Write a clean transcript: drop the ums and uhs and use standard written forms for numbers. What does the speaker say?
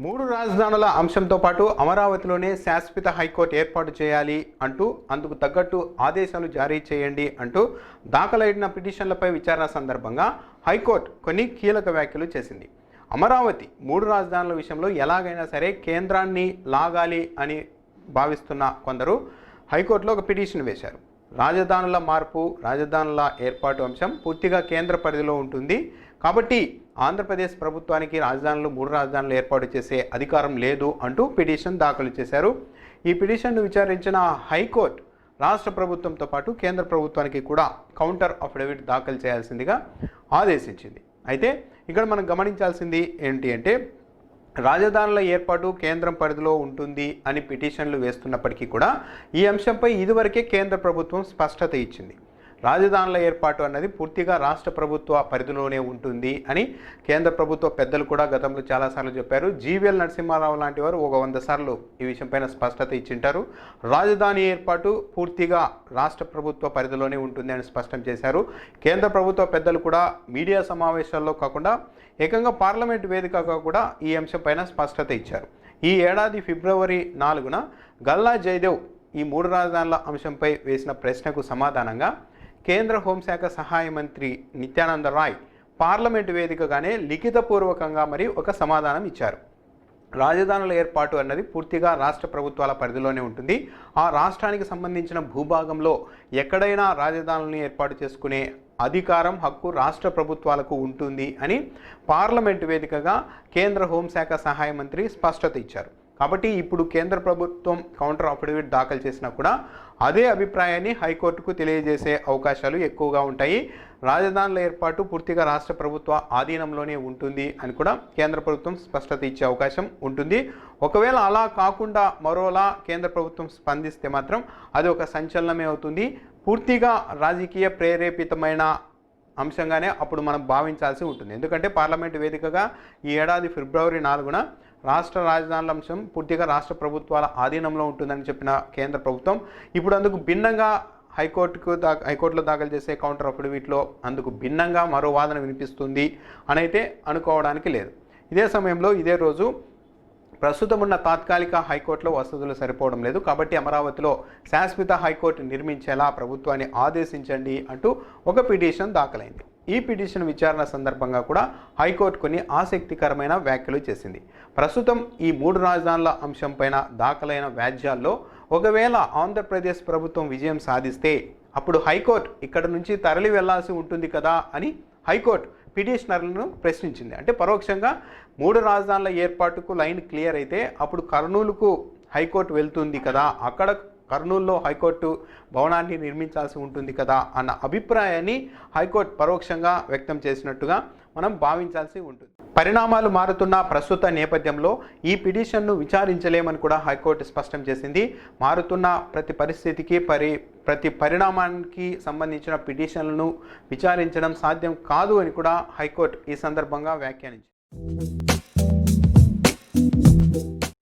మూడు రాజధానుల అంశంతో పాటు అమరావతిలోనే శాశ్వత హైకోర్టు ఏర్పాటు చేయాలి అంటూ అందుకు తగ్గట్టు ఆదేశాలు జారీ చేయండి అంటూ దాఖలైన పిటిషన్లపై విచారణ సందర్భంగా హైకోర్టు కొన్ని కీలక వ్యాఖ్యలు చేసింది. అమరావతి మూడు రాజధానుల విషయంలో ఎలాగైనా సరే కేంద్రాన్ని లాగాలి అని భావిస్తున్న కొందరు హైకోర్టులో ఒక పిటిషన్ వేశారు. రాజధానుల మార్పు, రాజధానుల ఏర్పాటు అంశం పూర్తిగా కేంద్ర పరిధిలో ఉంటుంది కాబట్టి ఆంధ్రప్రదేశ్ ప్రభుత్వానికి మూడు రాజధానులు ఏర్పాటు చేసే అధికారం లేదు అంటూ పిటిషన్ దాఖలు చేశారు. ఈ పిటిషన్ను విచారించిన హైకోర్టు రాష్ట్ర ప్రభుత్వంతో పాటు కేంద్ర ప్రభుత్వానికి కూడా కౌంటర్ అఫిడవిట్ దాఖలు చేయాల్సిందిగా ఆదేశించింది. అయితే ఇక్కడ మనం గమనించాల్సింది ఏంటి అంటే, రాజధానుల ఏర్పాటు కేంద్రం పరిధిలో ఉంటుంది అని పిటిషన్లు వేస్తున్నప్పటికీ కూడా ఈ అంశంపై ఇదివరకే కేంద్ర ప్రభుత్వం స్పష్టత ఇచ్చింది. రాజధానుల ఏర్పాటు అన్నది పూర్తిగా రాష్ట్ర ప్రభుత్వ పరిధిలోనే ఉంటుంది అని కేంద్ర ప్రభుత్వ పెద్దలు కూడా గతంలో చాలాసార్లు చెప్పారు. జీవీఎల్ నరసింహారావు లాంటి వారు 100 సార్లు ఈ విషయంపైన స్పష్టత ఇచ్చింటారు. రాజధాని ఏర్పాటు పూర్తిగా రాష్ట్ర ప్రభుత్వ పరిధిలోనే ఉంటుంది అని స్పష్టం చేశారు. కేంద్ర ప్రభుత్వ పెద్దలు కూడా మీడియా సమావేశాల్లో కాకుండా ఏకంగా పార్లమెంటు వేదికగా కూడా ఈ అంశంపైన స్పష్టత ఇచ్చారు. ఈ ఏడాది ఫిబ్రవరి 4న గల్లా జయదేవ్ ఈ మూడు రాజధానుల అంశంపై వేసిన ప్రశ్నకు సమాధానంగా కేంద్ర హోంశాఖ సహాయ మంత్రి నిత్యానంద రాయ్ పార్లమెంటు వేదికగానే లిఖితపూర్వకంగా ఒక సమాధానం ఇచ్చారు. రాజధానుల ఏర్పాటు అన్నది పూర్తిగా రాష్ట్ర ప్రభుత్వాల పరిధిలోనే ఉంటుంది. ఆ రాష్ట్రానికి సంబంధించిన భూభాగంలో ఎక్కడైనా రాజధానులను ఏర్పాటు చేసుకునే అధికారం, హక్కు రాష్ట్ర ప్రభుత్వాలకు ఉంటుంది అని పార్లమెంటు వేదికగా కేంద్ర హోంశాఖ సహాయ మంత్రి స్పష్టత ఇచ్చారు. కాబట్టి ఇప్పుడు కేంద్ర ప్రభుత్వం కౌంటర్ అఫిడవిట్ దాఖలు చేసినా కూడా అదే అభిప్రాయాన్ని హైకోర్టుకు తెలియజేసే అవకాశాలు ఎక్కువగా ఉంటాయి. రాజధానుల ఏర్పాటు పూర్తిగా రాష్ట్ర ప్రభుత్వ ఆధీనంలోనే ఉంటుంది అని కూడా కేంద్ర ప్రభుత్వం స్పష్టత ఇచ్చే అవకాశం ఉంటుంది. ఒకవేళ అలా కాకుండా మరోలా కేంద్ర ప్రభుత్వం స్పందిస్తే మాత్రం అది ఒక సంచలనమే అవుతుంది. పూర్తిగా రాజకీయ ప్రేరేపితమైన అంశంగానే అప్పుడు మనం భావించాల్సి ఉంటుంది. ఎందుకంటే పార్లమెంటు వేదికగా ఈ ఏడాది ఫిబ్రవరి 4న రాష్ట్ర రాజధానుల అంశం పూర్తిగా రాష్ట్ర ప్రభుత్వాల ఆధీనంలో ఉంటుందని చెప్పిన కేంద్ర ప్రభుత్వం ఇప్పుడు అందుకు భిన్నంగా హైకోర్టులో దాఖలు చేసే కౌంటర్ అఫిడవిట్లో అందుకు భిన్నంగా మరో వాదన వినిపిస్తుంది అని అయితే అనుకోవడానికి లేదు. ఇదే సమయంలో ఇదే రోజు ప్రస్తుతం ఉన్న తాత్కాలిక హైకోర్టులో వసతులు సరిపోవడం లేదు కాబట్టి అమరావతిలో శాశ్వత హైకోర్టు నిర్మించేలా ప్రభుత్వాన్ని ఆదేశించండి అంటూ ఒక పిటిషన్ దాఖలైంది. ఈ పిటిషన్ విచారణ సందర్భంగా కూడా హైకోర్టు కొన్ని ఆసక్తికరమైన వ్యాఖ్యలు చేసింది. ప్రస్తుతం ఈ మూడు రాజధానుల అంశంపైన దాఖలైన వ్యాజ్యాల్లో ఒకవేళ ఆంధ్రప్రదేశ్ ప్రభుత్వం విజయం సాధిస్తే అప్పుడు హైకోర్టు ఇక్కడ నుంచి తరలి వెళ్లాల్సి ఉంటుంది కదా అని హైకోర్టు పిటిషనర్లను ప్రశ్నించింది. అంటే పరోక్షంగా మూడు రాజధానుల ఏర్పాటుకు లైన్ క్లియర్ అయితే అప్పుడు కర్నూలుకు హైకోర్టు వెళ్తుంది కదా, అక్కడ కర్నూలులో హైకోర్టు భవనాన్ని నిర్మించాల్సి ఉంటుంది కదా అన్న అభిప్రాయాన్ని హైకోర్టు పరోక్షంగా వ్యక్తం చేసినట్టుగా మనం భావించాల్సి ఉంటుంది. పరిణామాలు మారుతున్న ప్రస్తుత నేపథ్యంలో ఈ పిటిషన్ను విచారించలేమని కూడా హైకోర్టు స్పష్టం చేసింది. మారుతున్న ప్రతి పరిస్థితికి ప్రతి పరిణామానికి సంబంధించిన పిటిషన్లను విచారించడం సాధ్యం కాదు అని కూడా హైకోర్టు ఈ సందర్భంగా వ్యాఖ్యానించింది.